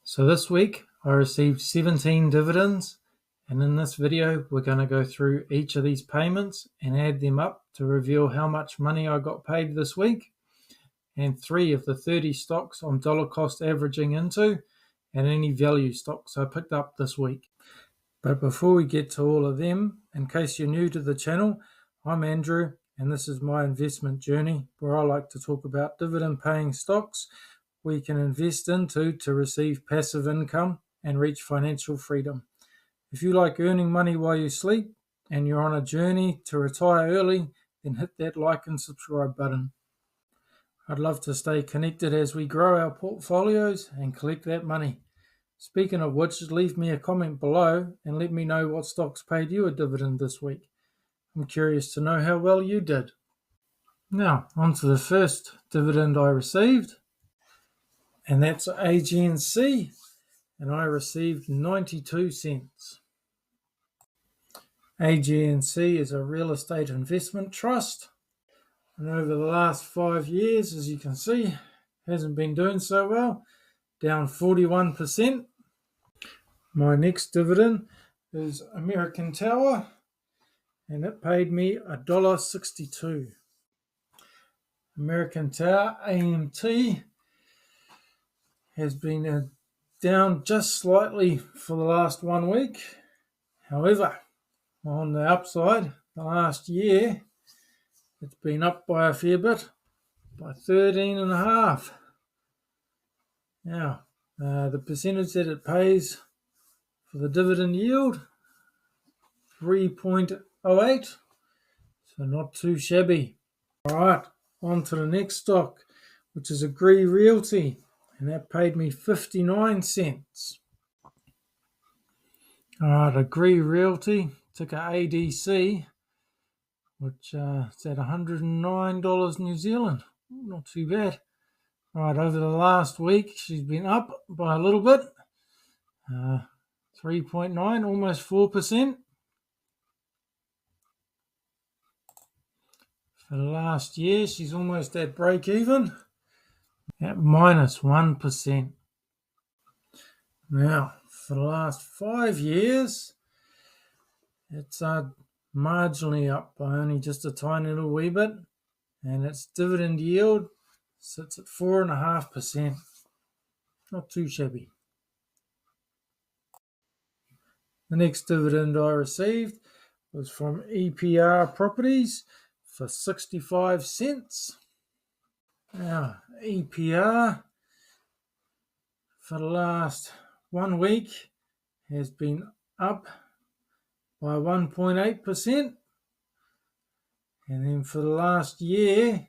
So this week I received 17 dividends, and in this video we're going to go through each of these payments and add them up to reveal how much money I got paid this week, and 3 of the 30 stocks I'm dollar cost averaging into, and any value stocks I picked up this week. But before we get to all of them, in case you're new to the channel, I'm Andrew, and this is my investment journey where I like to talk about dividend paying stocks we can invest into to receive passive income and reach financial freedom. If you like earning money while you sleep and you're on a journey to retire early, then hit that like and subscribe button. I'd love to stay connected as we grow our portfolios and collect that money. Speaking of which, leave me a comment below and let me know what stocks paid you a dividend this week. I'm curious to know how well you did. Now, on to the first dividend I received, and that's AGNC, and I received 92 cents. AGNC is a real estate investment trust, and over the last 5 years, as you can see, hasn't been doing so well, down 41%. My next dividend is American Tower, and it paid me $1.62. American Tower, AMT, has been down just slightly for the last 1 week. However, on the upside, the last year, it's been up by a fair bit, by 13.5. Now, the percentage that it pays for the dividend yield, 3.08, so not too shabby. All right, on to the next stock, which is f.i.r.e Realty, and that paid me 59 cents. All right, f.i.r.e Realty, ticker ADC, which is at $109 New Zealand. Not too bad. All right, over the last week, she's been up by a little bit, 3.9, almost 4%. For the last year, she's almost at break even, at minus 1%. Now, for the last 5 years, it's marginally up by only just a tiny little wee bit, and its dividend yield sits at 4.5%. Not too shabby. The next dividend I received was from f.i.r.e Properties for 65 cents. Now, f.i.r.e for the last 1 week has been up by 1.8%, and then for the last year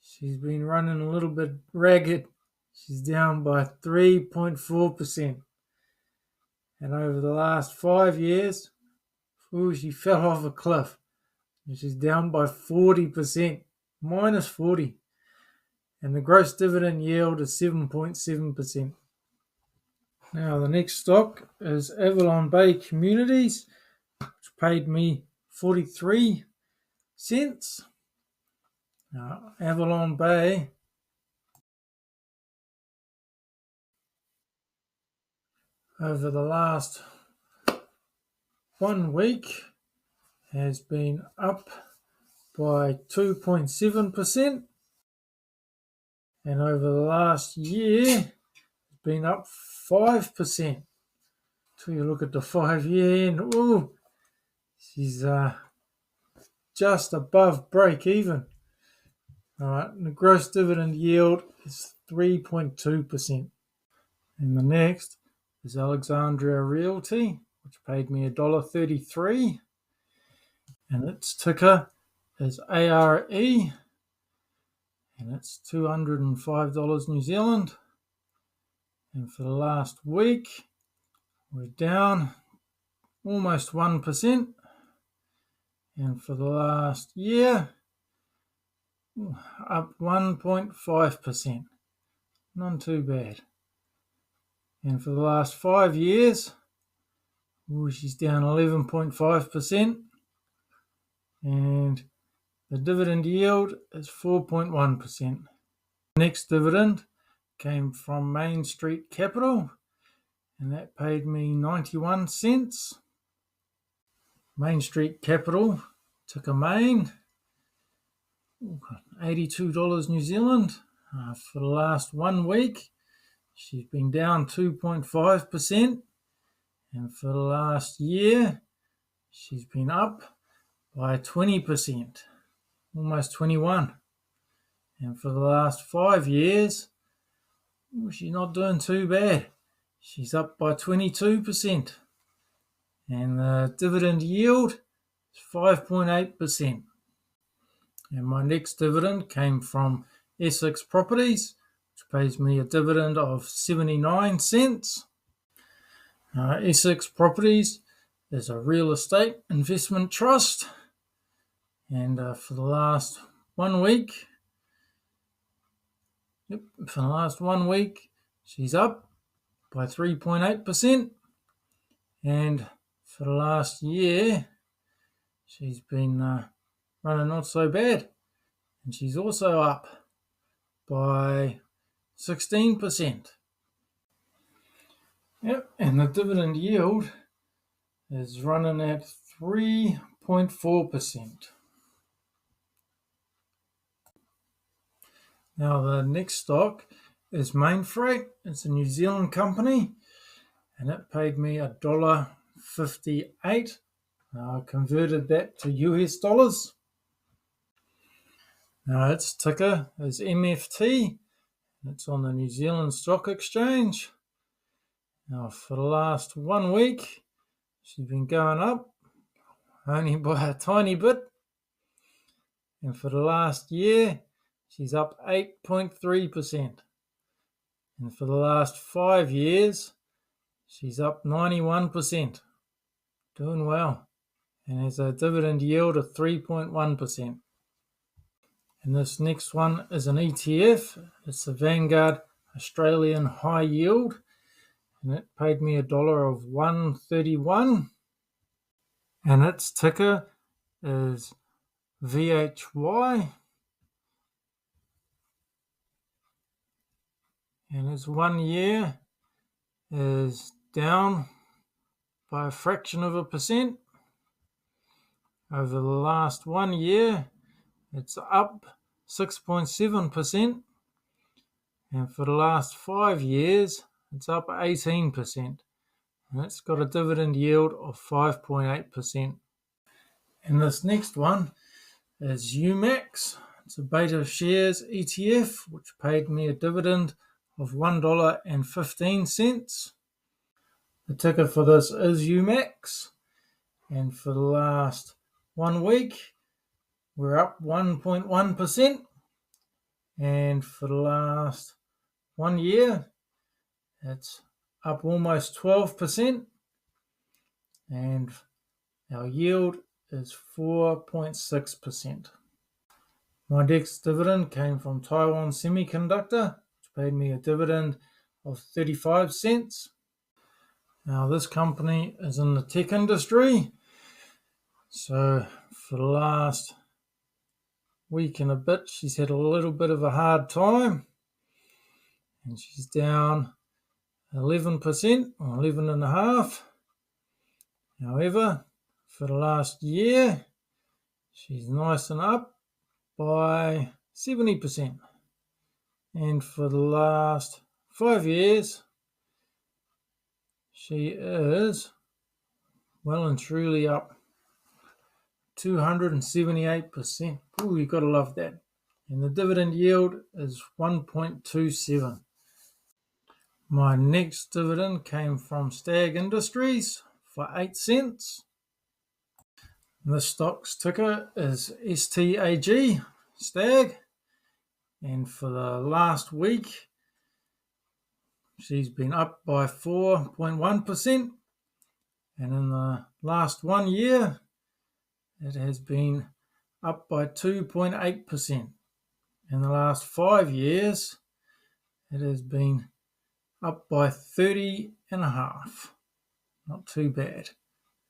she's been running a little bit ragged. She's down by 3.4%, and over the last 5 years, she fell off a cliff, and she's down by 40%, minus 40, and the gross dividend yield is 7.7%. Now, the next stock is Avalon Bay Communities, which paid me 43 cents. Now, Avalon Bay over the last 1 week has been up by 2.7%, and over the last year it's been up 5%. Till you look at the 5 year and she's just above break even. All right, and the gross dividend yield is 3.2%. And the next is Alexandria Realty, which paid me $1.33, and its ticker is f.i.r.e, and it's $205 New Zealand. And for the last week, we're down almost 1%, and for the last year, up 1.5%. Not too bad. And for the last 5 years, she's down 11.5%, and the dividend yield is 4.1%. Next dividend came from Main Street Capital, and that paid me 91 cents. Main Street Capital, ticker Main, $82 New Zealand. For the last 1 week, she's been down 2.5%, and for the last year, she's been up by 20%, almost 21%. And for the last 5 years, she's not doing too bad. She's up by 22%. And the dividend yield is 5.8%. And my next dividend came from Essex Properties, which pays me a dividend of 79 cents. Essex Properties is a real estate investment trust. And for the last 1 week, she's up by 3.8%. And for the last year, she's been running not so bad. And she's also up by 16%. Yep, and the dividend yield is running at 3.4%. Now the next stock is Mainfreight. It's a New Zealand company, and it paid me $1.58. I converted that to US dollars. Now its ticker is MFT. It's on the New Zealand Stock Exchange. Now for the last 1 week, she's been going up only by a tiny bit. And for the last year, she's up 8.3%. And for the last 5 years, she's up 91%. Doing well. And has a dividend yield of 3.1%. And this next one is an ETF. It's the Vanguard Australian High Yield. And it paid me $1.31. And its ticker is VHY. And its 1 year is down by a fraction of a percent. Over the last 1 year, it's up 6.7%. And for the last 5 years, it's up 18%. And it's got a dividend yield of 5.8%. And this next one is UMAX. It's a Beta Shares ETF, which paid me a dividend of $1.15. The ticker for this is UMAX. And for the last 1 week, we're up 1.1%. And for the last 1 year, it's up almost 12%. And our yield is 4.6%. My next dividend came from Taiwan Semiconductor, which paid me a dividend of 35 cents. Now this company is in the tech industry. So for the last week and a bit, she's had a little bit of a hard time. And she's down 11% or 11.5%. However, for the last year, she's nice and up by 70%. And for the last 5 years, she is well and truly up 278%. Ooh, you gotta love that. And the dividend yield is 1.27. My next dividend came from Stag Industries for 8 cents. The stock's ticker is STAG, Stag. And for the last week, she's been up by 4.1%. And in the last 1 year, it has been up by 2.8%. In the last 5 years, it has been up by 30.5%. Not too bad.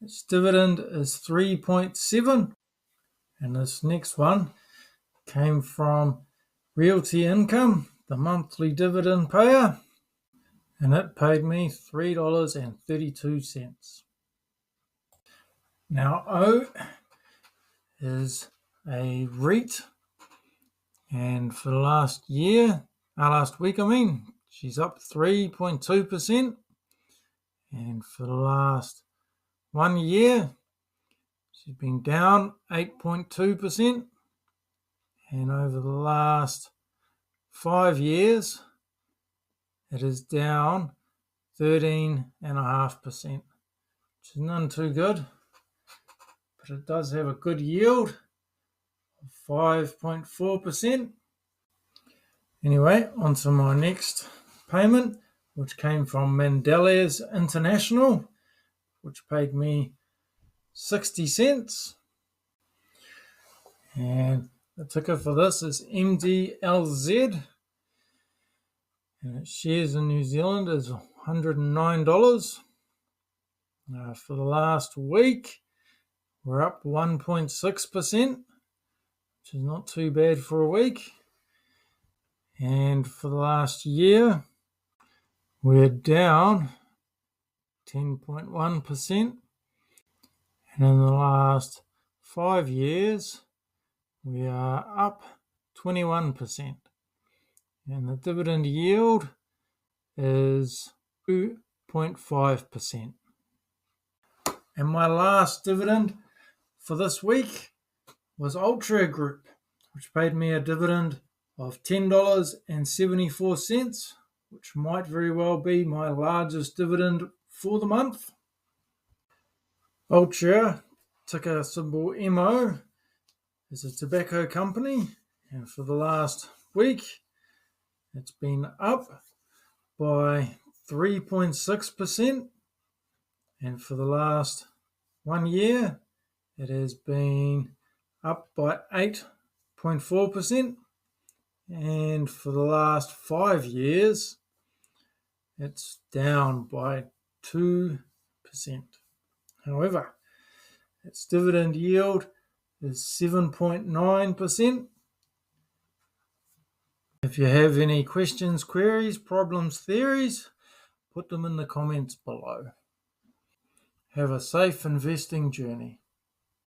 Its dividend is 3.7. And this next one came from Realty Income, the monthly dividend payer. and it paid me $3.32. Now O is a REIT, and for the last week, she's up 3.2%, and for the last 1 year, she's been down 8.2%, and over the last 5 years, it is down 13.5%, which is none too good, but it does have a good yield of 5.4%. Anyway, on to my next payment, which came from Mandela's International, which paid me 60 cents. And the ticker for this is MDLZ. And its shares in New Zealand is $109. For the last week, we're up 1.6%, which is not too bad for a week. And for the last year, we're down 10.1%. And in the last 5 years, we are up 21%. And the dividend yield is 2.5%. And my last dividend for this week was Ultra Group, which paid me a dividend of $10.74, which might very well be my largest dividend for the month. Ultra, ticker symbol MO, is a tobacco company, and for the last week, it's been up by 3.6%, and for the last 1 year, it has been up by 8.4%, and for the last 5 years, it's down by 2%. However, its dividend yield is 7.9%. If you have any questions, queries, problems, theories, put them in the comments below. Have a safe investing journey.